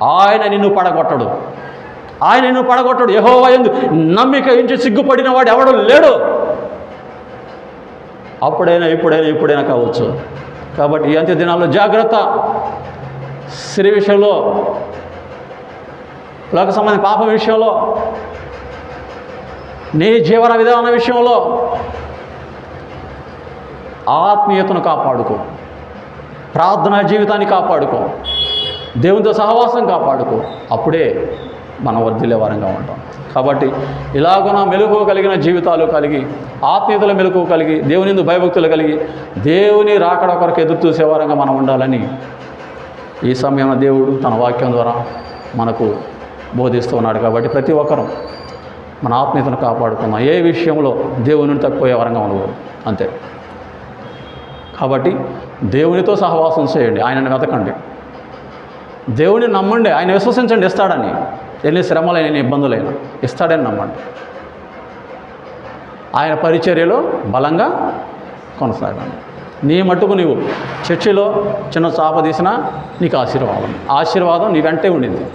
ఆయన నిన్ను పడగొట్టడు. ఆయన నిన్ను పడగొట్టడు. యెహోవా యందు నమ్మిక ఉంచి సిగ్గుపడిన వాడు ఎవడు లేడు. అప్పుడైనా ఇప్పుడైనా కావచ్చు. కాబట్టి ఈ అంత్య దినాల్లో జాగ్రత్త. స్త్రీ విషయంలో, లోక సంబంధ పాప విషయంలో, నీ జీవన విధాన విషయంలో ఆత్మీయతను కాపాడుకో, ప్రార్థనా జీవితాన్ని కాపాడుకో, దేవునితో సహవాసం కాపాడుకో. అప్పుడే మనం వర్ధిల్లే వారంగా ఉంటాం. కాబట్టి ఇలాగున మెలకువ కలిగిన జీవితాలు కలిగి, ఆత్మీయతల మెలకువ కలిగి, దేవుని యందు భయభక్తులు కలిగి, దేవుని రాకడ కొరకు ఎదురు చూసే వారంగా మనం ఉండాలని ఈ సమయంలో దేవుడు తన వాక్యం ద్వారా మనకు బోధిస్తూ ఉన్నాడు. కాబట్టి ప్రతి ఒక్కరూ మన ఆత్మీయతను కాపాడుకుందాం. ఏ విషయంలో దేవుని తప్పిపోయే వరంగా ఉండకూడదు. అంతే. కాబట్టి దేవునితో సహవాసం చేయండి, ఆయనను వెతకండి, దేవుని నమ్మండి, ఆయన విశ్వసించండి ఇస్తాడని. ఎన్ని శ్రమలైన, ఎన్ని ఇబ్బందులైనా ఇస్తాడని నమ్మండి. ఆయన పరిచర్యలో బలంగా కొనసాగండి. నీ మట్టుకు నీవు చర్చిలో చిన్న చాప తీసినా నీకు ఆశీర్వాదం నీ వెంటే ఉండింది.